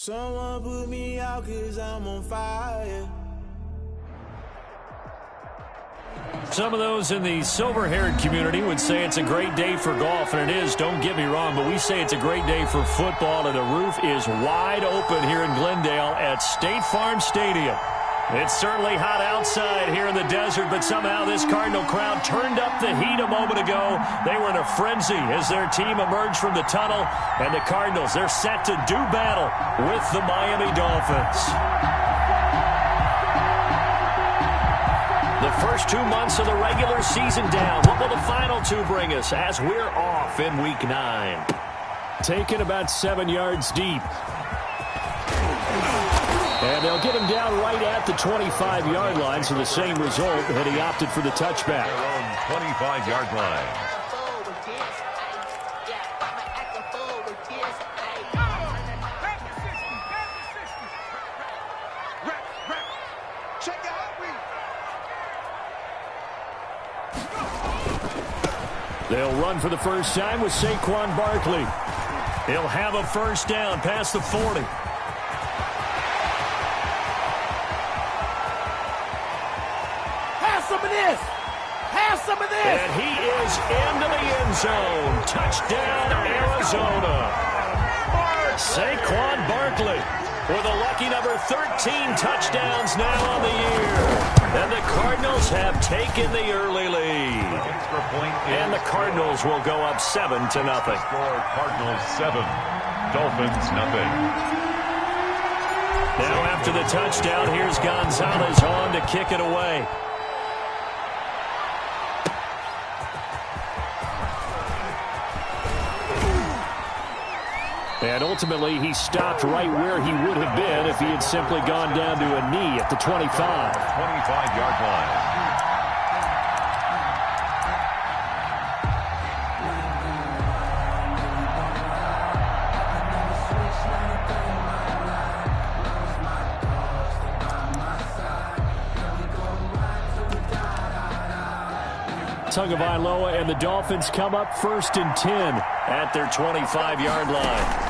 Someone put me out 'cause I'm on fire. Some of those in the silver-haired community would say it's a great day for golf, and it is, don't get me wrong, but we say it's a great day for football, and the roof is wide open here in Glendale at State Farm Stadium. It's certainly hot outside here in the desert, but somehow this Cardinal crowd turned up the heat a moment ago. They were in a frenzy as their team emerged from the tunnel, and the Cardinals, they're set to do battle with the Miami Dolphins. The first 2 months of the regular season down. What will the final two bring us as we're off in Week 9? Taken about 7 yards deep. And they'll get him down right at the 25-yard line, so the same result, and he opted for the touchback. Their own 25-yard line. They'll run for the first time with Saquon Barkley. He'll have a first down past the 40. Have some of this! And he is into the end zone. Touchdown, Arizona. Saquon Barkley with a lucky number 13 touchdowns now on the year. And the Cardinals have taken the early lead. Extra point. And the Cardinals will go up 7-0. Score Cardinals 7, Dolphins nothing. Now after the touchdown, here's Gonzalez on to kick it away. And ultimately, he stopped right where he would have been if he had simply gone down to a knee at the 25. 25-yard line. Tagovailoa and the Dolphins come up 1st and 10 at their 25-yard line.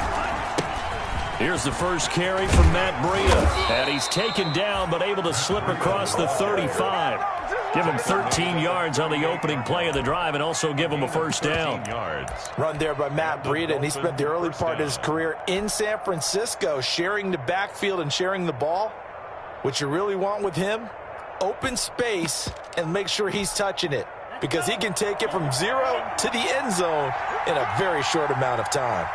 Here's the first carry from Matt Breida. And he's taken down but able to slip across the 35. Give him 13 yards on the opening play of the drive and also give him a first down. Run there by Matt Breida, and he spent the early part of his career in San Francisco sharing the backfield and sharing the ball. What you really want with him, open space and make sure he's touching it, because he can take it from 0 to the end zone in a very short amount of time.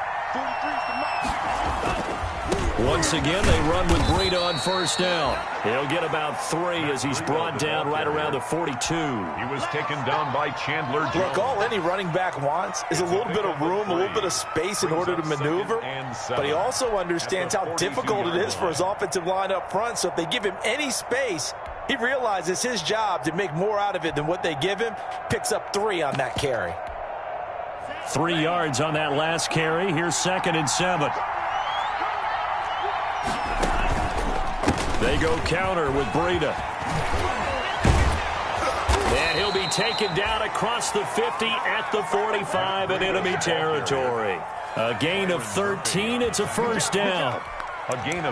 Once again, they run with Breida on first down. He'll get about 3 as he's brought down right around the 42. He was taken down by Chandler Jones. Look, all any running back wants is a little bit of room, a little bit of space in order to maneuver. But he also understands how difficult it is for his offensive line up front. So if they give him any space, he realizes his job to make more out of it than what they give him. Picks up 3 on that carry. 3 yards on that last carry. Here's 2nd and 7. They go counter with Breida. And he'll be taken down across the 50 at the 45 in enemy territory. A gain of 13. It's a first down.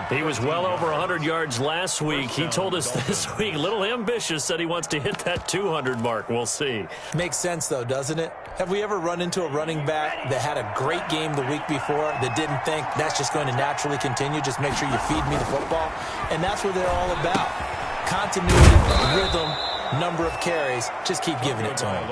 He was well over 100 yards last week. He told us this week, a little ambitious, said he wants to hit that 200 mark. We'll see. Makes sense, though, doesn't it? Have we ever run into a running back that had a great game the week before that didn't think that's just going to naturally continue? Just make sure you feed me the football. And that's what they're all about. Continuity, rhythm, number of carries. Just keep giving it to him.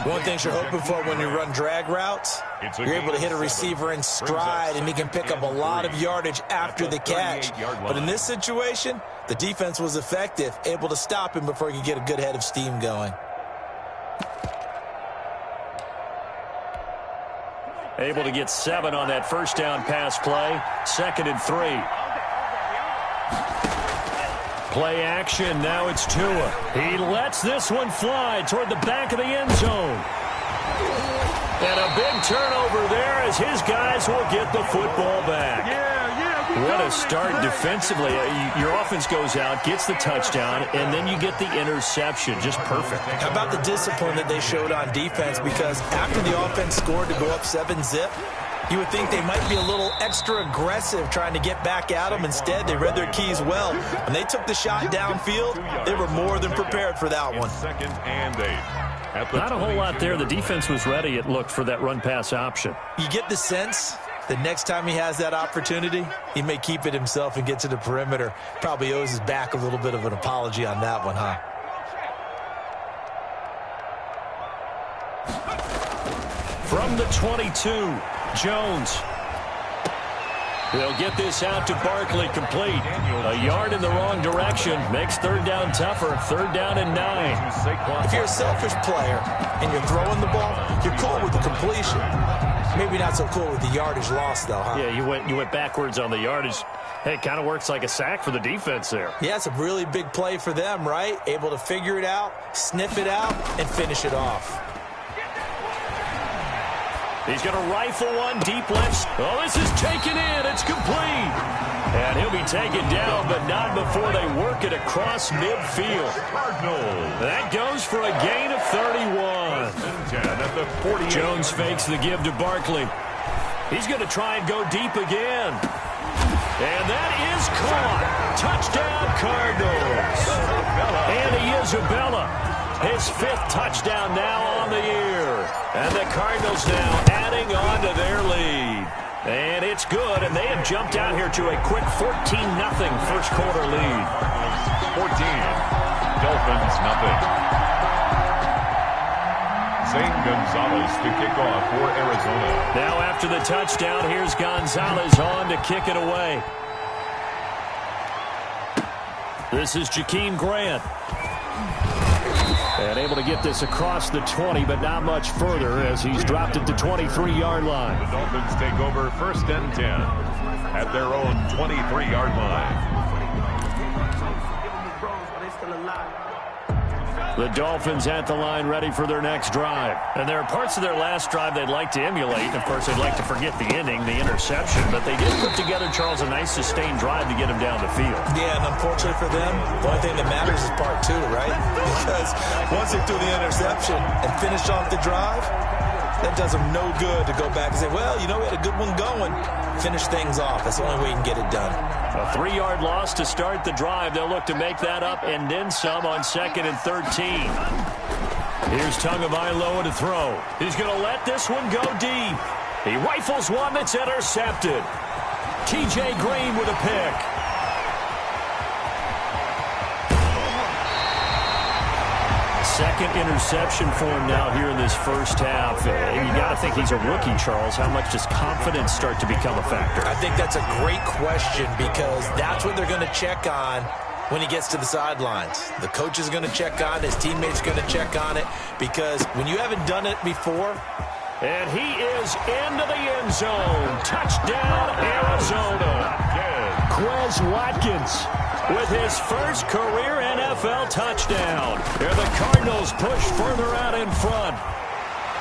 One thing you're hoping for when you run drag routes, you're able to hit a receiver in stride, and he can pick up a lot of yardage after the catch. But in this situation, the defense was effective, able to stop him before he could get a good head of steam going. Able to get 7 on that first down pass play. 2nd and 3. Play action, now it's Tua. He lets this one fly toward the back of the end zone. And a big turnover there as his guys will get the football back. What a start defensively. Your offense goes out, gets the touchdown, and then you get the interception. Just perfect. How about the discipline that they showed on defense? Because after the offense scored to go up 7-zip, You would think they might be a little extra aggressive trying to get back at them. Instead, they read their keys well. When they took the shot downfield, they were more than prepared for that one. Second and 8. Not a whole lot there. The defense was ready, it looked, for that run-pass option. You get the sense the next time he has that opportunity, he may keep it himself and get to the perimeter. Probably owes his back a little bit of an apology on that one, huh? From the 22, Jones. They'll get this out to Barkley, complete. A yard in the wrong direction. Makes third down tougher. Third down and 9. If you're a selfish player and you're throwing the ball, you're cool with the completion. Maybe not so cool with the yardage loss, though, huh? Yeah, you went backwards on the yardage. Hey, it kind of works like a sack for the defense there. Yeah, it's a really big play for them, right? Able to figure it out, sniff it out, and finish it off. He's going to rifle one deep left. Oh, this is taken in. It's complete. And he'll be taken down, but not before they work it across midfield. That goes for a gain of 31. Jones fakes the give to Barkley. He's going to try and go deep again. And that is caught. Touchdown, Cardinals. And Isabella. His 5th touchdown now on the year. And the Cardinals now adding on to their lead. And it's good, and they have jumped out here to a quick 14-0 first quarter lead. 14. Dolphins, nothing. Zane Gonzalez to kick off for Arizona. Now after the touchdown, here's Gonzalez on to kick it away. This is Jakeem Grant. And able to get this across the 20, but not much further as he's dropped it to 23-yard line. The Dolphins take over first and 10 at their own 23-yard line. The Dolphins at the line ready for their next drive. And there are parts of their last drive they'd like to emulate. Of course, they'd like to forget the inning, the interception. But they did put together, Charles, a nice sustained drive to get him down the field. Yeah, and unfortunately for them, the only thing that matters is part 2, right? Because once they threw the interception and finished off the drive, that does them no good to go back and say, well, you know, we had a good one going. Finish things off. That's the only way you can get it done. A 3-yard loss to start the drive. They'll look to make that up and then some on 2nd and 13. Here's Tagovailoa to throw. He's going to let this one go deep. He rifles one that's intercepted. T.J. Green with a pick. Second interception for him now here in this first half. And you got to think he's a rookie, Charles. How much does confidence start to become a factor? I think that's a great question because that's what they're going to check on when he gets to the sidelines. The coach is going to check on it. His teammates are going to check on it because when you haven't done it before. And he is into the end zone. Touchdown, Arizona. Quez Watkins with his first career NFL touchdown. Here the Cardinals push further out in front.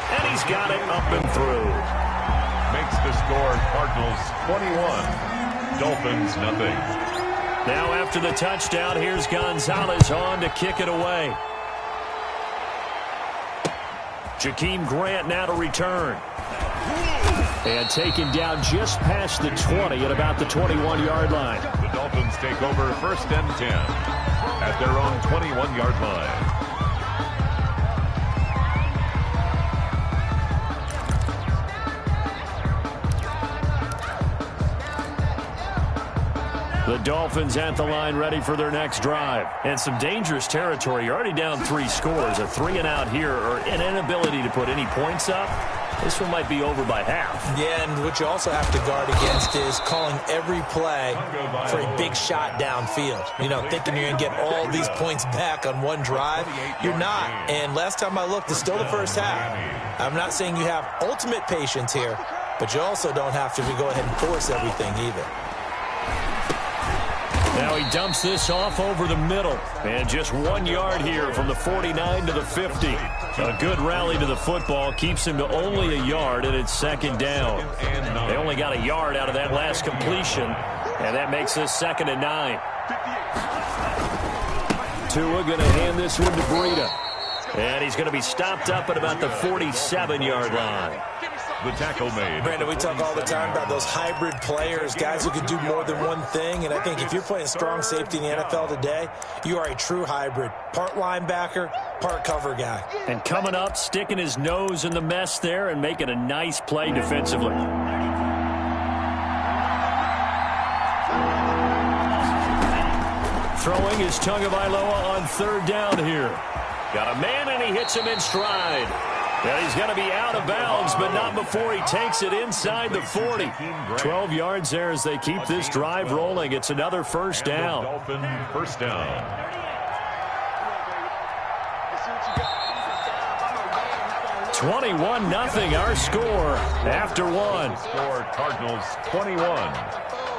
And he's got it up and through. Makes the score Cardinals 21. Dolphins nothing. Now after the touchdown, here's Gonzalez on to kick it away. Jakeem Grant now to return. And taken down just past the 20 at about the 21-yard line. The Dolphins take over first and 10 at their own 21-yard line. The Dolphins at the line ready for their next drive. And some dangerous territory. You're already down 3 scores. A 3-and-out here or an inability to put any points up. This one might be over by half. Yeah, and what you also have to guard against is calling every play for a big shot downfield. You know, thinking you're going to get all these points back on one drive. You're not. And last time I looked, it's still the first half. I'm not saying you have ultimate patience here, but you also don't have to go ahead and force everything either. Now he dumps this off over the middle. And just 1 yard here from the 49 to the 50. A good rally to the football keeps him to only a yard, and it's second down. They only got a yard out of that last completion, and that makes this 2nd and 9. Tua going to hand this one to Breida. And he's going to be stopped up at about the 47-yard line. The tackle made. Brandon, we talk all the time about those hybrid players, guys who can do more than one thing. And I think if you're playing strong safety in the NFL today, you are a true hybrid. Part linebacker, part cover guy. And coming up, sticking his nose in the mess there and making a nice play defensively. Throwing is Tagovailoa on third down here. Got a man, and he hits him in stride. And he's going to be out of bounds, but not before he takes it inside the 40. 12 yards there as they keep this drive rolling. It's another first down. Dolphin first down. 21-0 our score after one. Score Cardinals 21.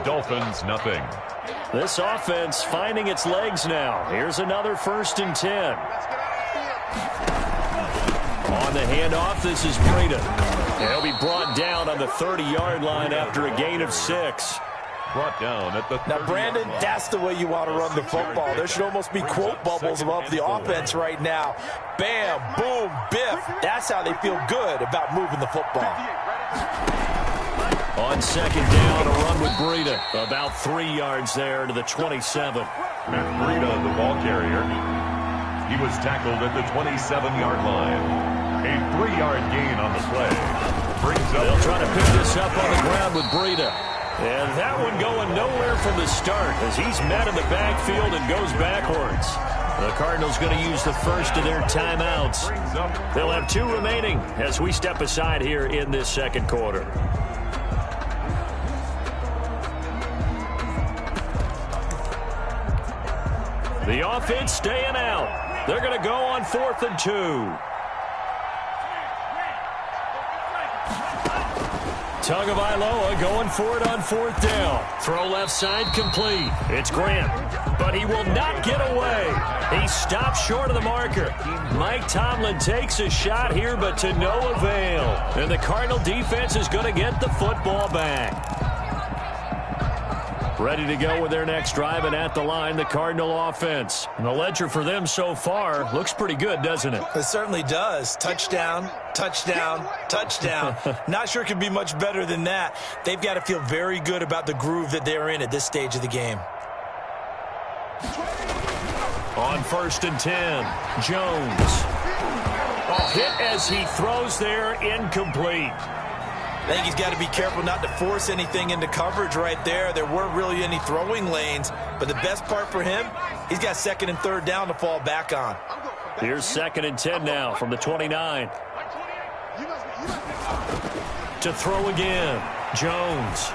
Dolphins nothing. This offense finding its legs now. Here's another 1st and 10. On the handoff, this is Breida. He'll be brought down on the 30-yard line after a gain of 6. Brought down at the 30. Now, Brandon, that's the way you want to run the football. There should almost be quote bubbles above the offense right now. Bam, boom, biff. That's how they feel good about moving the football. On second down, a run with Breida. About 3 yards there to the 27. Matt Breida, the ball carrier. He was tackled at the 27-yard line. A 3-yard gain on the play. They'll try to pick this up on the ground with Breida. And that one going nowhere from the start as he's met in the backfield and goes backwards. The Cardinals going to use the first of their timeouts. They'll have 2 remaining as we step aside here in this second quarter. The offense staying out. They're going to go on 4th and 2. Tagovailoa going for it on 4th down. Throw left side complete. It's Grant, but he will not get away. He stops short of the marker. Mike Tomlin takes a shot here, but to no avail. And the Cardinal defense is going to get the football back. Ready to go with their next drive, and at the line, the Cardinal offense. And the ledger for them so far looks pretty good, doesn't it? It certainly does. Touchdown, touchdown, touchdown. Not sure it could be much better than that. They've got to feel very good about the groove that they're in at this stage of the game. On 1st and 10, Jones. A hit as he throws there, incomplete. I think he's got to be careful not to force anything into coverage right there. There weren't really any throwing lanes, but the best part for him, he's got 2nd and 3rd down to fall back on. Here's 2nd and 10 now from the 29. To throw again, Jones.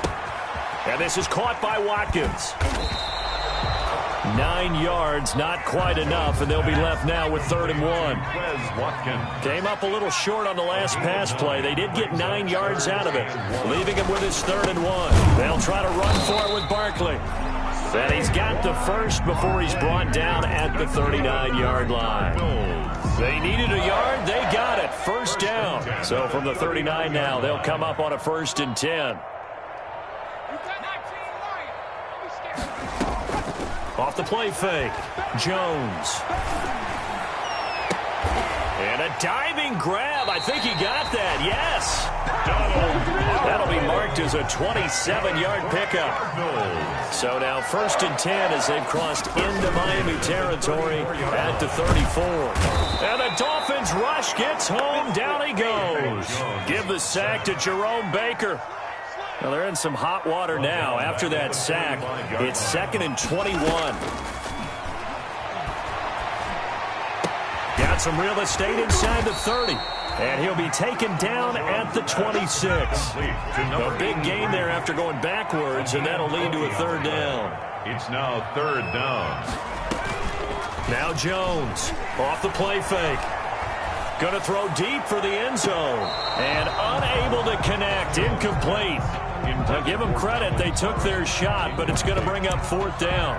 And this is caught by Watkins. 9 yards, not quite enough, and they'll be left now with 3rd and 1. Came up a little short on the last pass play. They did get 9 yards out of it, leaving him with his 3rd and 1. They'll try to run for it with Barkley. And he's got the first before he's brought down at the 39-yard line. They needed a yard. They got it. First down. So from the 39 now, they'll come up on a 1st and 10. Off the play fake, Jones. And a diving grab. I think he got that. Yes. That'll be marked as a 27-yard pickup. So now 1st and 10 as they've crossed into Miami territory at the 34. And the Dolphins rush gets home. Down he goes. Give the sack to Jerome Baker. Well, they're in some hot water now. After that sack, it's 2nd and 21. Got some real estate inside the 30. And he'll be taken down at the 26. A big gain there after going backwards, and that'll lead to a 3rd down. It's now 3rd down. Now Jones off the play fake. Going to throw deep for the end zone. And unable to connect. Incomplete. Now give them credit. They took their shot, but it's going to bring up 4th down.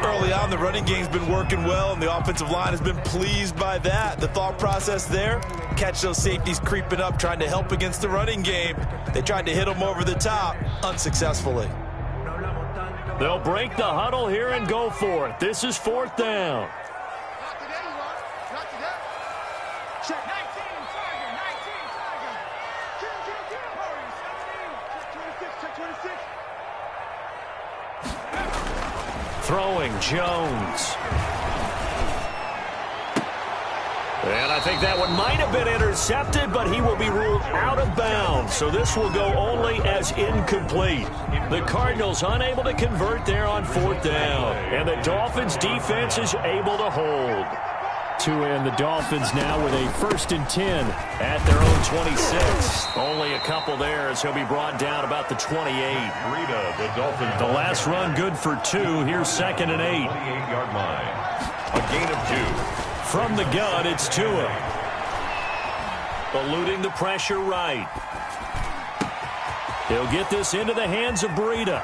Early on, the running game's been working well, and the offensive line has been pleased by that. The thought process there, catch those safeties creeping up, trying to help against the running game. They tried to hit them over the top, unsuccessfully. They'll break the huddle here and go for it. This is 4th down. Throwing, Jones. And I think that one might have been intercepted, but he will be ruled out of bounds. So this will go only as incomplete. The Cardinals unable to convert there on 4th down. And the Dolphins defense is able to hold. And the Dolphins now with a 1st and 10 at their own 26. Only a couple there as he'll be brought down about the 28. The Dolphins. The last run good for 2. Here's 2nd and 8. 28-yard line. A gain of 2. From the gun, it's Tua. Eluding the pressure right. He'll get this into the hands of Breida.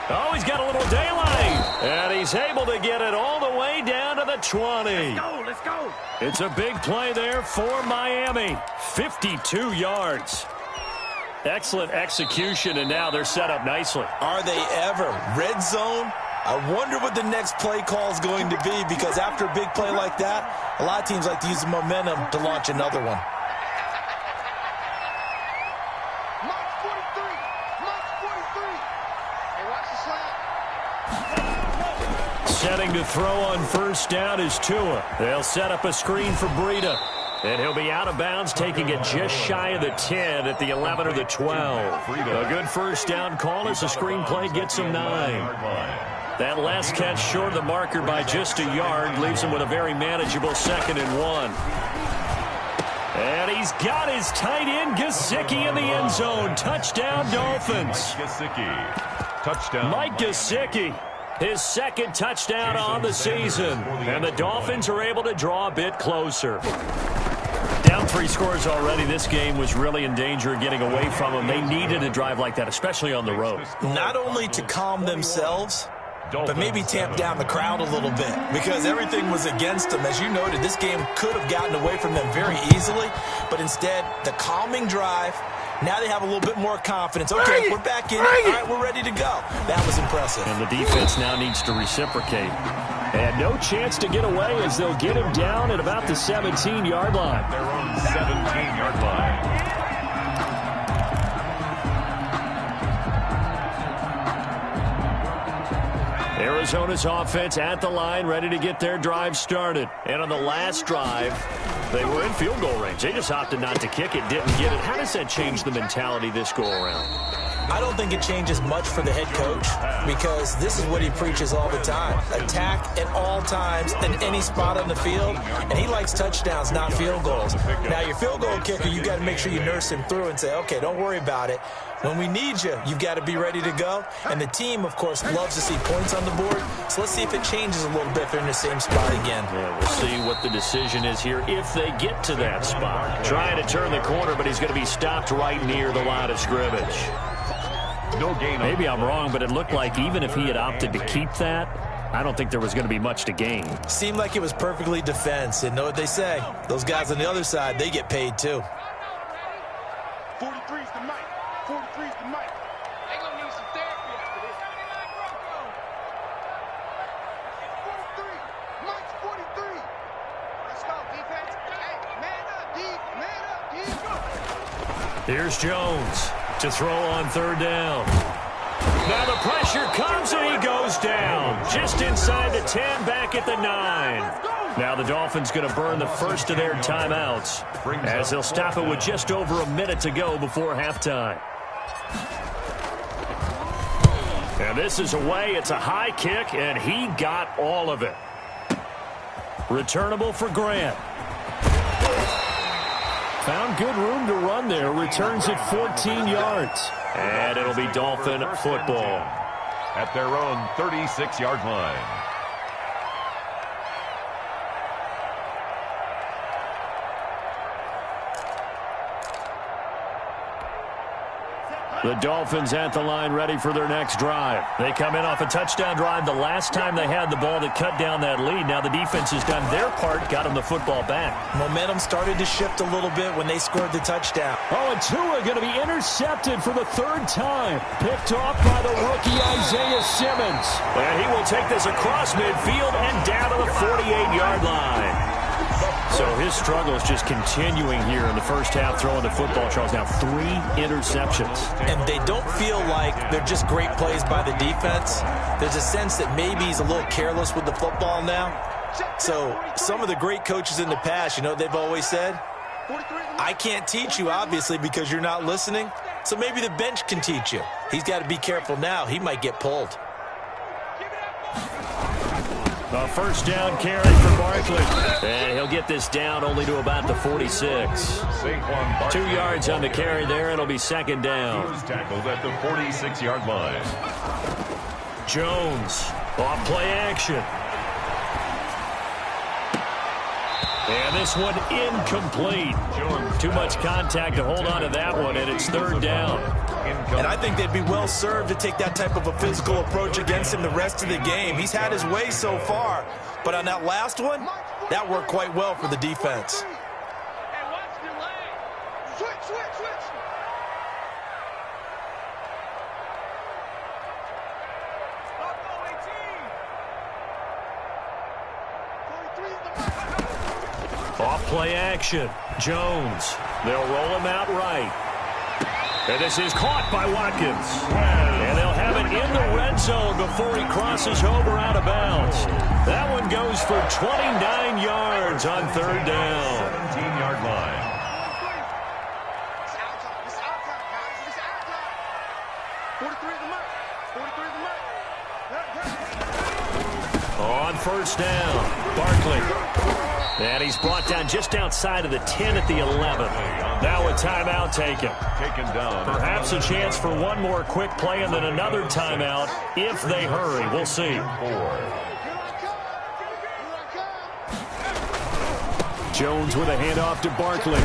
Oh, he's got a little daylight. And he's able to get it all the way down to the 20. Let's go. It's a big play there for Miami. 52 yards. Excellent execution, and now they're set up nicely. Are they ever? Red zone? I wonder what the next play call is going to be, because after a big play like that, a lot of teams like to use the momentum to launch another one. Setting to throw on 1st down is Tua. They'll set up a screen for Breida. And he'll be out of bounds, taking it just shy of the 10 at the 11 or the 12. A good 1st down call as the screen play gets him 9. That last catch short of the marker by just a yard leaves him with a very manageable 2nd and 1. And he's got his tight end, Gesicki, in the end zone. Touchdown, Dolphins. Mike Gesicki. His 2nd touchdown on the season. And the Dolphins are able to draw a bit closer. Down 3 scores already. This game was really in danger of getting away from them. They needed a drive like that, especially on the road. Not only to calm themselves, but maybe tamp down the crowd a little bit, because everything was against them. As you noted, this game could have gotten away from them very easily, but instead, the calming drive, now they have a little bit more confidence. Okay, we're back in it. All right, we're ready to go. That was impressive. And the defense now needs to reciprocate. And no chance to get away as they'll get him down at about the 17-yard line. Their own 17-yard line. Arizona's offense at the line, ready to get their drive started. And on the last drive, they were in field goal range. They just opted not to kick it, didn't get it. How does that change the mentality this go-around? I don't think it changes much for the head coach, because this is what he preaches all the time. Attack at all times in any spot on the field, and he likes touchdowns, not field goals. Now, your field goal kicker, you got to make sure you nurse him through and say, okay, don't worry about it. When we need you, you've got to be ready to go. And the team, of course, loves to see points on the board. So let's see if it changes a little bit if they're in the same spot again. Yeah, we'll see what the decision is here if they get to that spot. Trying to turn the corner, but he's going to be stopped right near the line of scrimmage. No gain. Maybe I'm wrong, but it looked like even if he had opted to keep that, I don't think there was going to be much to gain. Seemed like it was perfectly defense. And know what they say? Those guys on the other side, they get paid too. 43's the mic. 43's the mic. They gonna need some therapy after this. 43. Mike's 43. Let's go, defense. Hey, man up, D. Man up, D. Go. Here's Jones to throw on 3rd down. Now the pressure comes and he goes down. Just inside the 10, back at the 9. Now the Dolphins going to burn the first of their timeouts as they'll stop it with just over a minute to go before halftime. And this is away. It's a high kick, and he got all of it. Returnable for Grant. Found good room to run there. Returns it 14 yards. And it'll be Dolphin football. At their own 36-yard line. The Dolphins at the line, ready for their next drive. They come in off a touchdown drive the last time they had the ball that cut down that lead. Now the defense has done their part, got them the football back. Momentum started to shift a little bit when they scored the touchdown. Oh, and Tua going to be intercepted for the 3rd time. Picked off by the rookie Isaiah Simmons. And he will take this across midfield and down to the 48-yard line. So his struggle is just continuing here in the first half, throwing the football. Charles, now 3 interceptions. And they don't feel like they're just great plays by the defense. There's a sense that maybe he's a little careless with the football now. So some of the great coaches in the past, you know, they've always said, I can't teach you, obviously, because you're not listening. So maybe the bench can teach you. He's got to be careful now. He might get pulled. A first down carry for Barkley. And he'll get this down only to about the 46. 2 yards on the carry there. It'll be second down. He was tackled at the 46-yard line. Jones off play action. And this one incomplete. Too much contact to hold on to that one, and it's third down. And I think they'd be well served to take that type of a physical approach against him the rest of the game. He's had his way so far, but on that last one, that worked quite well for the defense. Off play action. Jones. They'll roll him out right. And this is caught by Watkins. And they'll have it in the red zone before he crosses over out of bounds. That one goes for 29 yards on third down. 17-yard line. On first down, Barkley. And he's brought down just outside of the 10 at the 11. Now a timeout taken. Taken down. Perhaps a chance for one more quick play and then another timeout if they hurry. We'll see. Jones with a handoff to Barkley.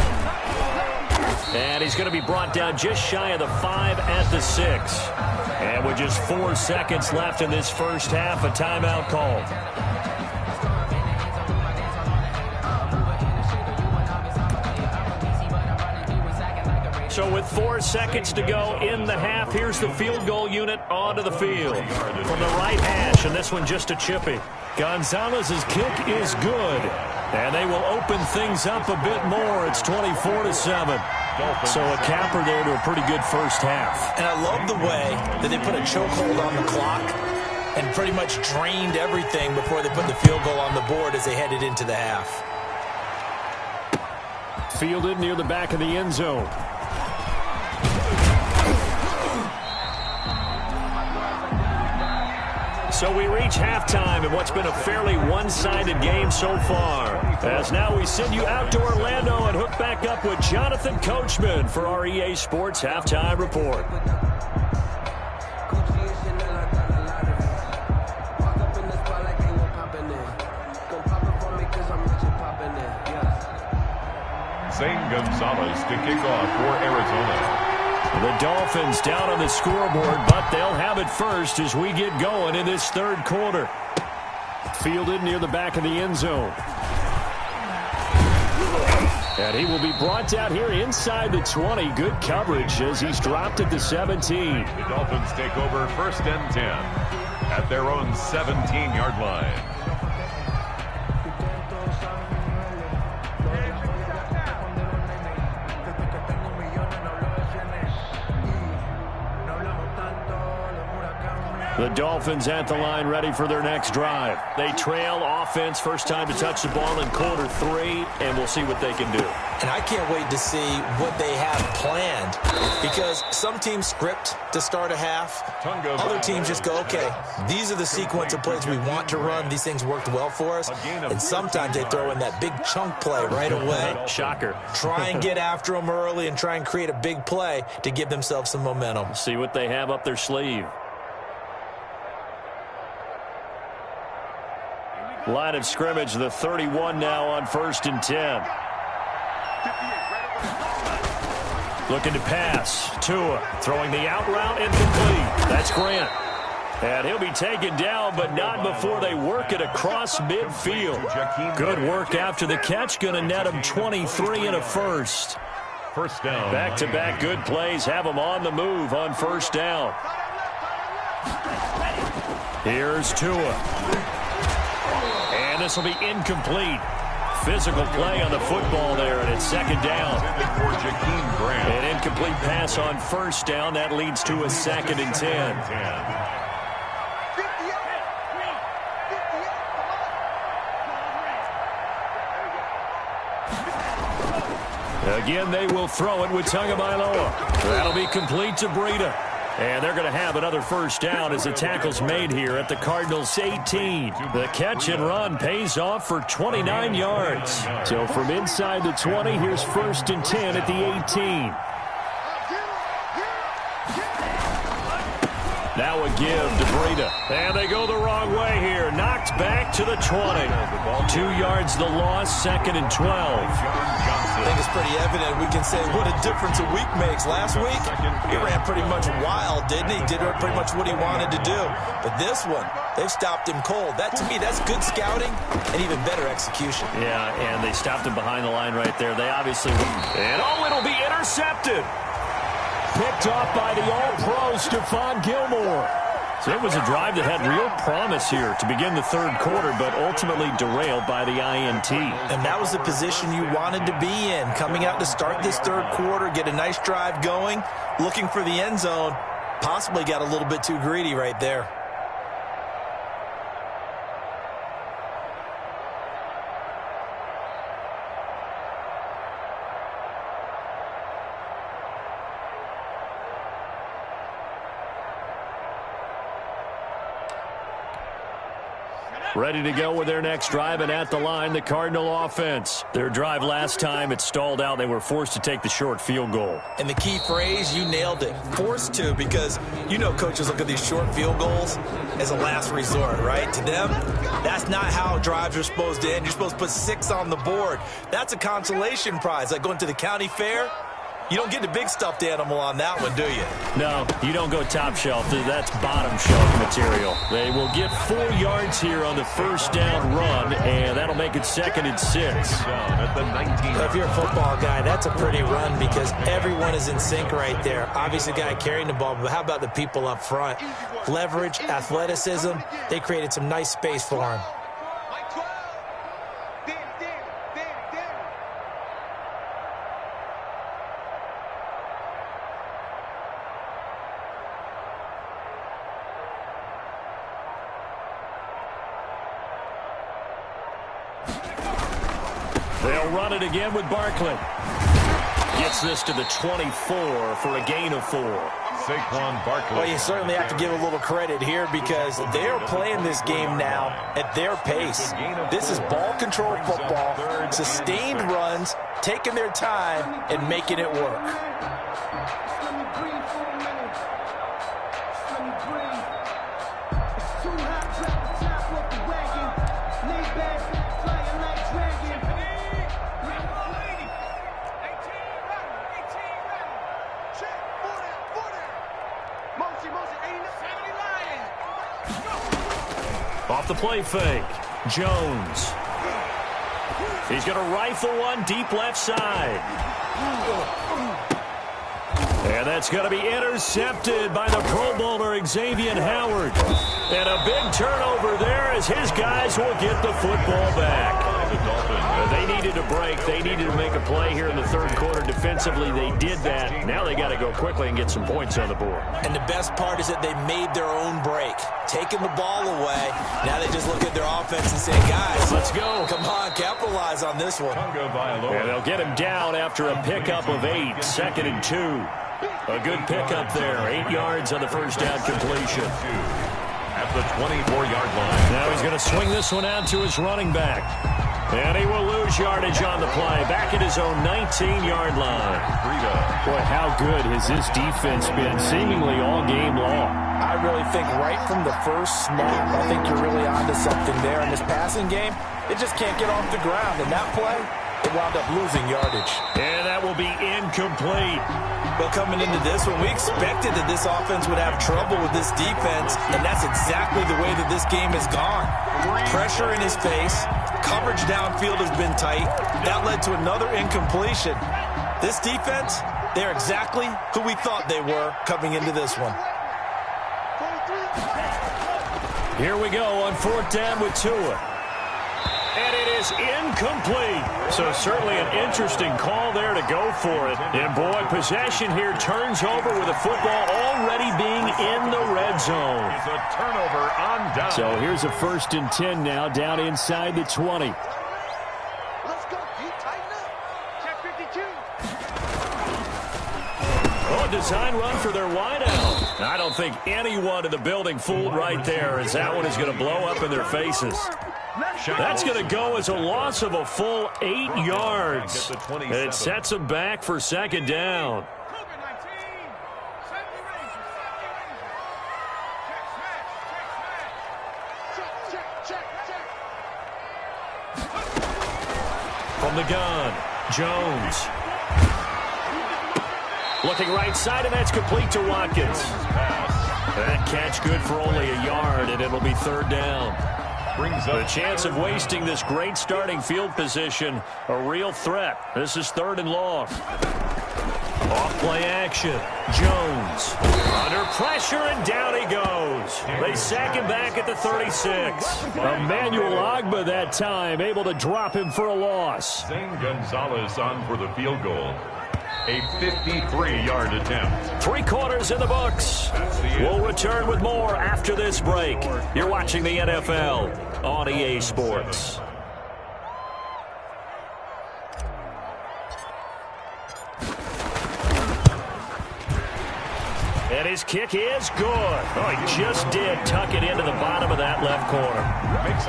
And he's going to be brought down just shy of the 5 at the 6. And with just 4 seconds left in this first half, a timeout called. So with 4 seconds to go in the half, here's the field goal unit onto the field. From the right hash, and this one just a chippy. Gonzalez's kick is good. And they will open things up a bit more. It's 24-7. So a capper there to a pretty good first half. And I love the way that they put a chokehold on the clock and pretty much drained everything before they put the field goal on the board as they headed into the half. Fielded near the back of the end zone. So we reach halftime in what's been a fairly one-sided game so far. As now we send you out to Orlando and hook back up with Jonathan Coachman for our EA Sports Halftime Report. Zane Gonzalez to kick off for Arizona. The Dolphins down on the scoreboard, but they'll have it first as we get going in this third quarter. Fielded near the back of the end zone. And he will be brought down here inside the 20. Good coverage as he's dropped at the 17. The Dolphins take over first and 10 at their own 17-yard line. The Dolphins at the line ready for their next drive. They trail offense, first time to touch the ball in quarter 3, and we'll see what they can do. And I can't wait to see what they have planned, because some teams script to start a half. Other teams just go, okay, these are the sequence of plays we want to run. These things worked well for us. And sometimes they throw in that big chunk play right away. Shocker. Try and get after them early and try and create a big play to give themselves some momentum. See what they have up their sleeve. Line of scrimmage, the 31 now on first and 10. Looking to pass. Tua throwing the out route incomplete. That's Grant. And he'll be taken down, but not before they work it across midfield. Good work after the catch. Going to net him 23 and a first. First down. Back-to-back good plays have him on the move on first down. Here's Tua. And this will be incomplete. physical play on the football there, and it's second down. An incomplete pass on first down. That leads to a 2nd and 10. Again, they will throw it with Tagovailoa. That'll be complete to Breida. And they're going to have another first down as the tackle's made here at the Cardinals' 18. The catch and run pays off for 29 yards. So from inside the 20, here's 1st and 10 at the 18. Now a give to Breida. And they go the wrong way here. Knocked back to the 20. 2 yards the loss, 2nd and 12. I think it's pretty evident. We can say what a difference a week makes. Last week, he ran pretty much wild, didn't he? Did pretty much what he wanted to do. But this one, they've stopped him cold. That, to me, that's good scouting and even better execution. Yeah, and they stopped him behind the line right there. They obviously... And, oh, it'll be intercepted. Picked off by the All-Pro Stephon Gilmore. So it was a drive that had real promise here to begin the third quarter, but ultimately derailed by the INT. And that was the position you wanted to be in. Coming out to start this third quarter, get a nice drive going, looking for the end zone. Possibly got a little bit too greedy right there. Ready to go with their next drive, and at the line, the Cardinal offense. Their drive last time, it stalled out. They were forced to take the short field goal. And the key phrase, you nailed it. Forced to, because you know coaches look at these short field goals as a last resort, right? To them, that's not how drives are supposed to end. You're supposed to put 6 on the board. That's a consolation prize, like going to the county fair. You don't get the big stuffed animal on that one, do you? No, you don't go top shelf. That's bottom shelf material. They will get 4 yards here on the first down run, and that'll make it 2nd and 6. If you're a football guy, that's a pretty run because everyone is in sync right there. Obviously, the guy carrying the ball, but how about the people up front? Leverage, athleticism, they created some nice space for him. They'll run it again with Barkley. Gets this to the 24 for a gain of 4. Saquon Barkley. Well, you certainly have to give a little credit here because they're playing this game now at their pace. This is ball control football, sustained runs, taking their time, and making it work. Off the play fake, Jones. He's going to rifle one deep left side. And that's going to be intercepted by the Pro Bowler Xavier Howard. And a big turnover there as his guys will get the football back. They needed a break. They needed to make a play here in the third quarter. Defensively, they did that. Now they got to go quickly and get some points on the board. And the best part is that they made their own break, taking the ball away. Now they just look at their offense and say, guys, let's go. Come on, capitalize on this one. And they'll get him down after a pickup of 8, 2nd and 2. A good pickup there. 8 yards on the first down completion. At the 24-yard line. Now he's going to swing this one out to his running back. And he will lose yardage on the play. Back at his own 19-yard line. Boy, how good has this defense been seemingly all game long? I really think right from the first snap, I think you're really onto something there. In this passing game, it just can't get off the ground. And that play, it wound up losing yardage. And that will be incomplete. But coming into this one, we expected that this offense would have trouble with this defense, and that's exactly the way that this game has gone. Pressure in his face, coverage downfield has been tight. That led to another incompletion. This defense, they're exactly who we thought they were coming into this one. Here we go on 4th down with Tua. And it is incomplete. So certainly an interesting call there to go for it. And, boy, possession here turns over with the football already being in the red zone. It's a turnover on down. So here's a 1st and 10 now, down inside the 20. Let's go. You tighten up. Check 52. Oh, design run for their wideout. I don't think anyone in the building fooled right there, as that one is going to blow up in their faces. That's going to go as a loss of a full 8 yards. And it sets them back for 2nd down. From the gun, Jones. Looking right side, and that's complete to Watkins. That catch good for only a yard, and it'll be 3rd down. The chance of wasting this great starting field position, a real threat. This is 3rd and long. Off play action. Jones under pressure, and down he goes. They sack him back at the 36. Emmanuel Ogbah that time, able to drop him for a loss. Zane Gonzalez on for the field goal. A 53-yard attempt. 3 quarters in the books. We'll return with more after this break. You're watching the NFL on EA Sports. And his kick is good. Oh, he just did tuck it into the bottom of that left corner.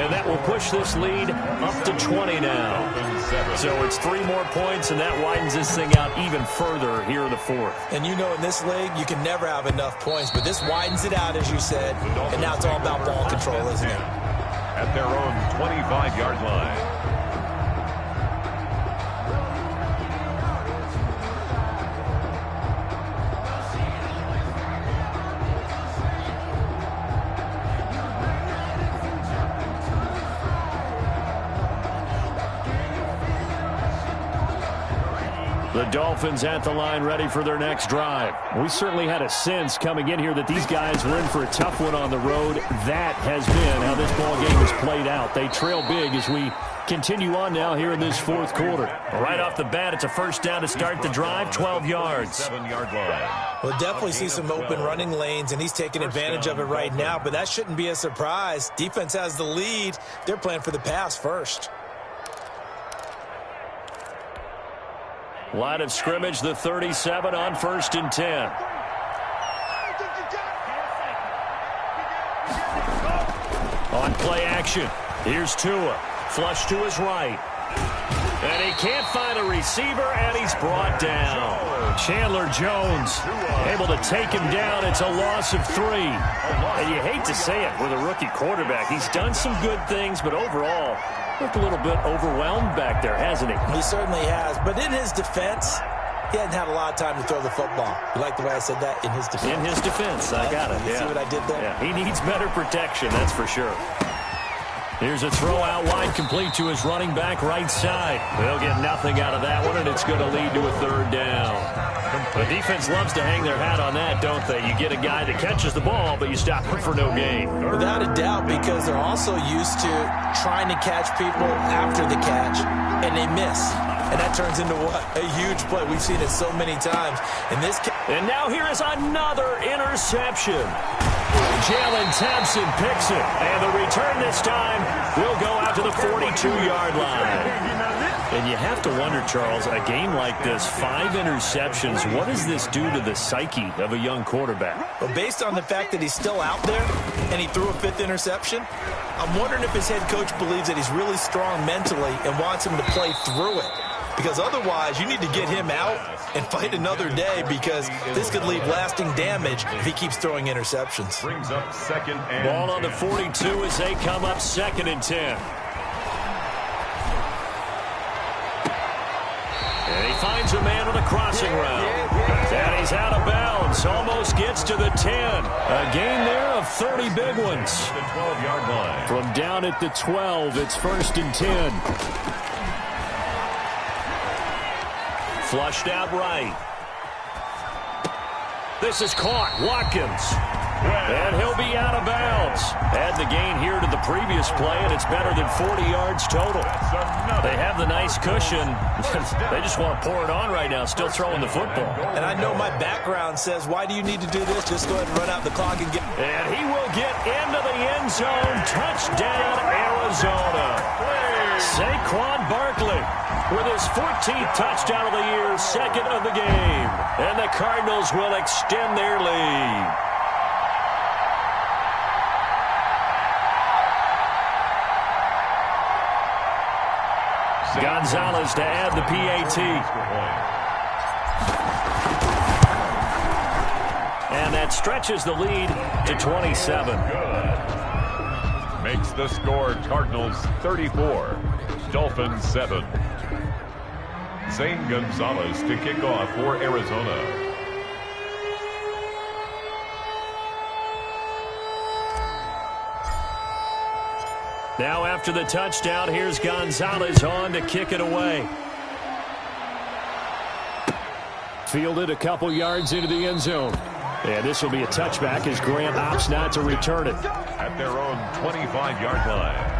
And that will push this lead up to 20 now. So it's 3 more points, and that widens this thing out even further here in the 4th. And you know in this league, you can never have enough points, but this widens it out, as you said, and now it's all about ball control, isn't it? At their own 25-yard line. The Dolphins at the line, ready for their next drive. We certainly had a sense coming in here that these guys were in for a tough one on the road. That has been how this ball game has played out. They trail big as we continue on now here in this 4th quarter. Right off the bat, it's a 1st down to start the drive, 12 yards. 7-yard line. We'll definitely see some open running lanes, and he's taking advantage of it right now, but that shouldn't be a surprise. Defense has the lead. They're playing for the pass first. Line of scrimmage, the 37 on 1st and 10. On play action, here's Tua. Flush to his right. And he can't find a receiver, and he's brought down. Chandler Jones able to take him down. It's a loss of 3. And you hate to say it with a rookie quarterback. He's done some good things, but overall, looked a little bit overwhelmed back there, hasn't he? He certainly has. But in his defense, he hadn't had a lot of time to throw the football. You like the way I said that? In his defense. In his defense, I got it. You see what I did there? Yeah, he needs better protection, that's for sure. Here's a throw out wide, complete to his running back right side. They'll get nothing out of that one, and it's going to lead to a 3rd down. The defense loves to hang their hat on that, don't they? You get a guy that catches the ball, but you stop him for no gain. Without a doubt, because they're also used to trying to catch people after the catch, and they miss. And that turns into what? A huge play. We've seen it so many times. And now here is another interception. Jalen Thompson picks it, and the return this time will go out to the 42-yard line. And you have to wonder, Charles, a game like this, 5 interceptions, what does this do to the psyche of a young quarterback? Well, based on the fact that he's still out there and he threw a 5th interception, I'm wondering if his head coach believes that he's really strong mentally and wants him to play through it. Because otherwise, you need to get him out and fight another day, because this could leave lasting damage if he keeps throwing interceptions. Brings up 2nd and Ball on the 42 as they come up 2nd and 10. And he finds a man on the crossing route. And he's out of bounds. Almost gets to the 10. A gain there of 30 big ones. the 12-yard line. From down at the 12, it's 1st and 10. Flushed out right. This is caught. Watkins. And he'll be out of bounds. Cardinals add the gain here to the previous play, and it's better than 40 yards total. They have the nice cushion. They just want to pour it on right now, still throwing the football. And I know my background says, why do you need to do this? Just go ahead and run out the clock and get... And he will get into the end zone. Touchdown, Arizona. Saquon Barkley with his 14th touchdown of the year, second of the game. And the Cardinals will extend their lead. Gonzalez to add the PAT. And that stretches the lead to 27. Good. Makes the score Cardinals 34, Dolphins 7. Zane Gonzalez to kick off for Arizona. Now after the touchdown, here's Gonzalez on to kick it away. Fielded a couple yards into the end zone. And this will be a touchback as Grant opts not to return it. At their own 25-yard line.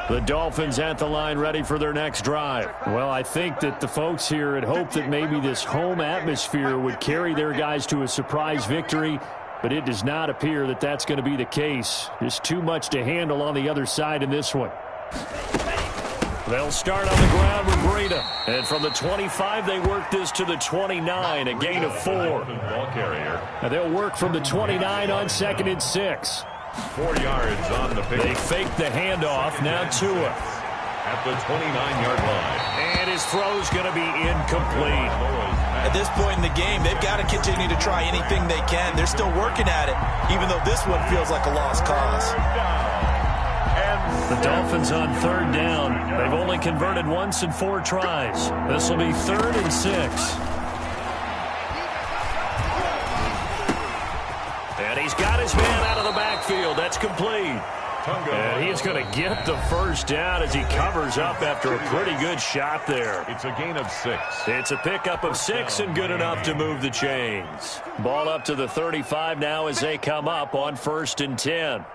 The Dolphins at the line ready for their next drive. Well, I think that the folks here had hoped that maybe this home atmosphere would carry their guys to a surprise victory, but it does not appear that that's going to be the case. Just too much to handle on the other side in this one. They'll start on the ground with Breida. And from the 25, they work this to the 29, a gain of 4. Ball carrier. And they'll work from the 29 on 2nd and 6. 4 yards on the pick. They fake the handoff. Now Tua at the 29-yard line. And his throw's going to be incomplete. At this point in the game, they've got to continue to try anything they can. They're still working at it, even though this one feels like a lost cause. The Dolphins on 3rd down. They've only converted once in 4 tries. This will be 3rd and 6. And he's got his man out of the backfield. That's complete. And he's going to get the first down as he covers up after a pretty good shot there. It's a gain of 6. It's a pickup of 6 and good enough to move the chains. Ball up to the 35 now as they come up on 1st and 10.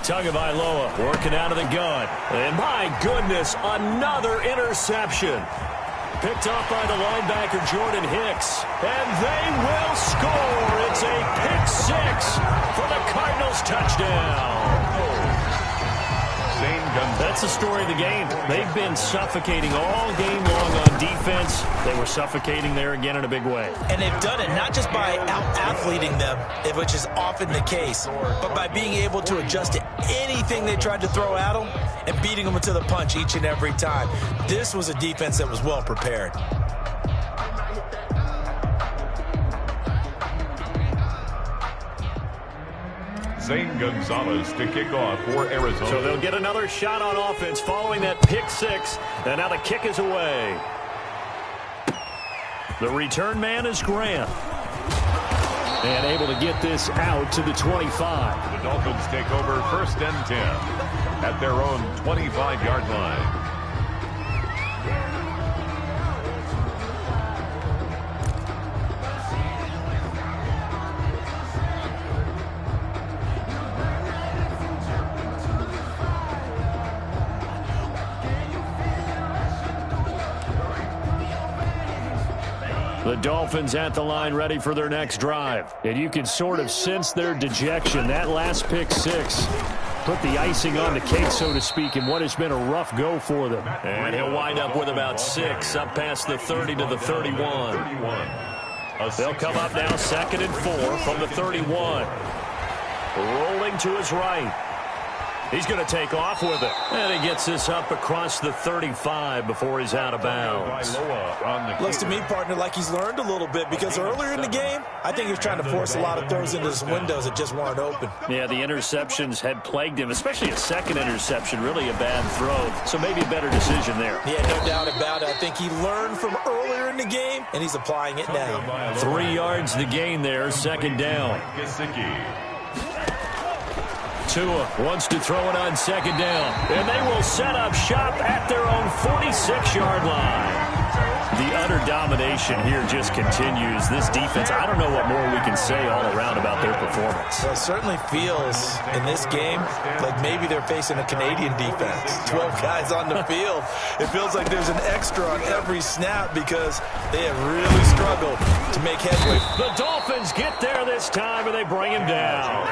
Tagovailoa working out of the gun. And my goodness, another interception. Picked off by the linebacker, Jordan Hicks. And they will score. It's a pick 6 for the Cardinals touchdown. That's the story of the game. They've been suffocating all game long on defense. They were suffocating there again in a big way. And they've done it not just by out-athleting them, which is often the case, but by being able to adjust to anything they tried to throw at them and beating them to the punch each and every time. This was a defense that was well prepared. Zane Gonzalez to kick off for Arizona. So they'll get another shot on offense following that pick 6, and now the kick is away. The return man is Grant. And able to get this out to the 25. The Dolphins take over 1st and 10 at their own 25-yard line. The Dolphins at the line ready for their next drive. And you can sort of sense their dejection. That last pick 6 put the icing on the cake, so to speak, in what has been a rough go for them. And he'll wind up with about 6 up past the 30 to the 31. They'll come up now 2nd and 4 from the 31. Rolling to his right. He's going to take off with it. And he gets this up across the 35 before he's out of bounds. Looks to me, partner, like he's learned a little bit because earlier in the game, I think he was trying to force a lot of throws into his windows that just weren't open. Yeah, the interceptions had plagued him, especially a second interception, really a bad throw. So maybe a better decision there. Yeah, no doubt about it. I think he learned from earlier in the game, and he's applying it now. 3 yards the gain there, second down. Tua wants to throw it on second down, and they will set up shop at their own 46-yard line. The utter domination here just continues. This defense, I don't know what more we can say all around about their performance. Well, it certainly feels in this game like maybe they're facing a Canadian defense. 12 guys on the field. It feels like there's an extra on every snap because they have really struggled to make headway. The Dolphins get there this time, and they bring him down.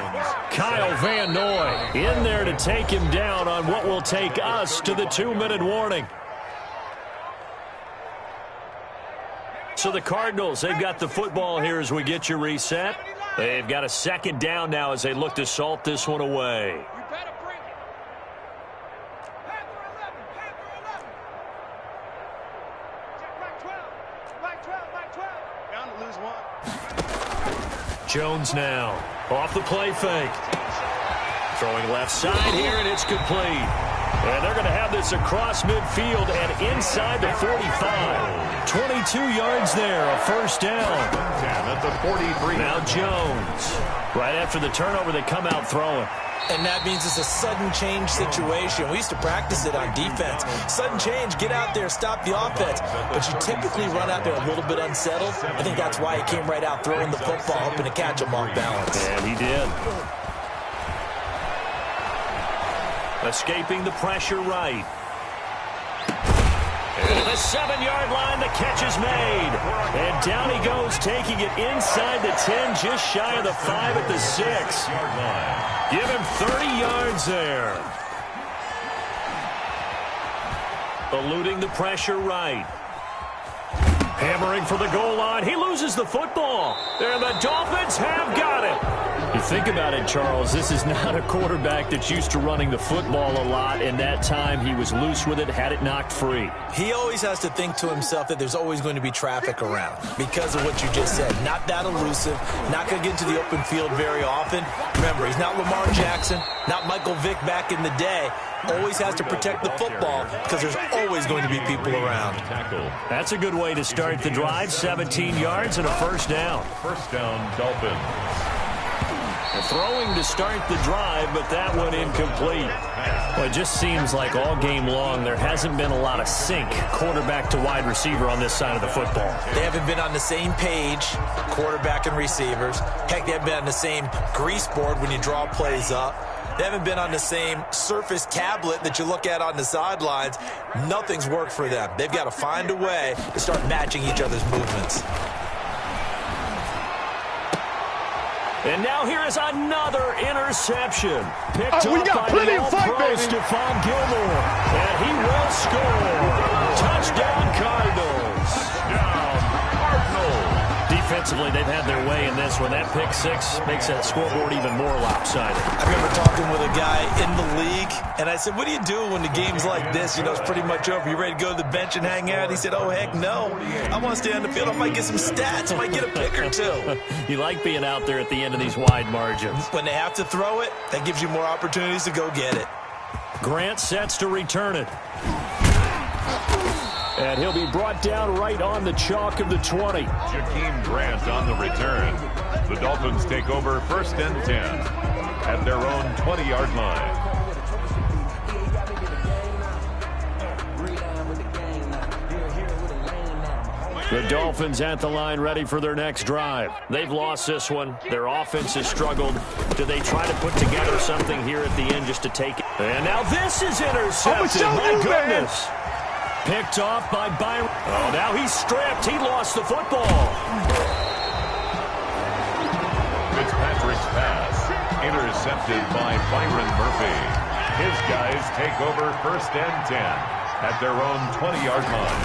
Kyle Van Noy in there to take him down on what will take us to the 2-minute warning. So the Cardinals, they've got the football here as we get you reset. They've got a second down now as they look to salt this one away. You better bring it. Panther 11. Check right 12. Right 12. Bound to lose one. Jones now off the play fake. Throwing left side here, and it's complete. And they're going to have this across midfield and inside the 45. 22 yards there, a first down. At the 43. Now Jones. Right after the turnover, they come out throwing. And that means it's a sudden change situation. We used to practice it on defense. Sudden change, get out there, stop the offense. But you typically run out there a little bit unsettled. I think that's why he came right out throwing the football, hoping to catch him off balance. And he did. Escaping the pressure right. And the 7-yard line, the catch is made. And down he goes, taking it inside the 10, just shy of the 5 at the 6. Give him 30 yards there. Eluding the pressure right. Hammering for the goal line. He loses the football. And the Dolphins have got it. You think about it, Charles, this is not a quarterback that's used to running the football a lot, and that time he was loose with it, had it knocked free. He always has to think to himself that there's always going to be traffic around because of what you just said. Not that elusive, not going to get into the open field very often. Remember, he's not Lamar Jackson, not Michael Vick back in the day. Always has to protect the football because there's always going to be people around. That's a good way to start the drive. 17 yards and a first down. First down, Dolphins. Throwing to start the drive, but that one incomplete. Well, it just seems like all game long there hasn't been a lot of sync quarterback to wide receiver on this side of the football. They haven't been on the same page, quarterback and receivers. Heck, they haven't been on the same grease board when you draw plays up. They haven't been on the same Surface tablet that you look at on the sidelines. Nothing's worked for them. They've got to find a way to start matching each other's movements. And now here is another interception. Picked up we got by plenty the of fight, all-pro baby. Stephon Gilmore. And he will score. Touchdown, Cardinals. Touchdown, Cardinals. Defensively, they've had their way in this one. That pick six makes that scoreboard even more lopsided. I remember talking with a guy in the league, and I said, what do you do when the game's like this? You know, it's pretty much over. You ready to go to the bench and hang out? He said, oh, heck no. I want to stay on the field. I might get some stats. I might get a pick or two. You like being out there at the end of these wide margins. When they have to throw it, that gives you more opportunities to go get it. Grant sets to return it. And he'll be brought down right on the chalk of the 20. Jakeem Grant on the return. The Dolphins take over first and 10 at their own 20-yard line. The Dolphins at the line ready for their next drive. They've lost this one. Their offense has struggled. Do they try to put together something here at the end just to take it? And now this is intercepted. My goodness. Picked off by Byron. Oh, now he's stripped. He lost the football. Fitzpatrick's pass intercepted by Byron Murphy. His guys take over first and 10 at their own 20-yard line.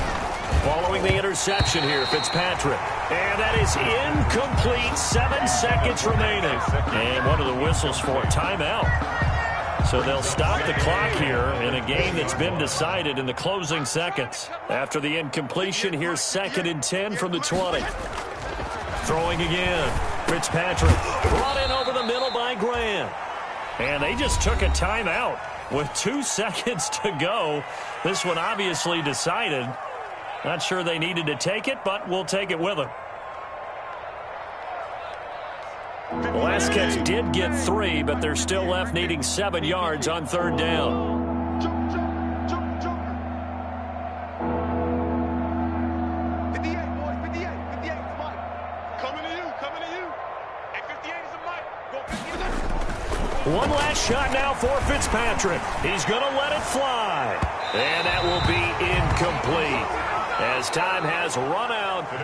Following the interception here, Fitzpatrick. And that is incomplete. 7 seconds remaining. And one of the whistles for a timeout. So they'll stop the clock here in a game that's been decided in the closing seconds. After the incompletion, here's 2nd and 10 from the 20. Throwing again. Fitzpatrick brought in over the middle by Grant. And they just took a timeout with 2 seconds to go. This one obviously decided. Not sure they needed to take it, but we'll take it with them. The last catch did get 3, but they're still left needing 7 yards on 3rd down. One last shot now for Fitzpatrick. He's going to let it fly. And that will be incomplete as time has run out.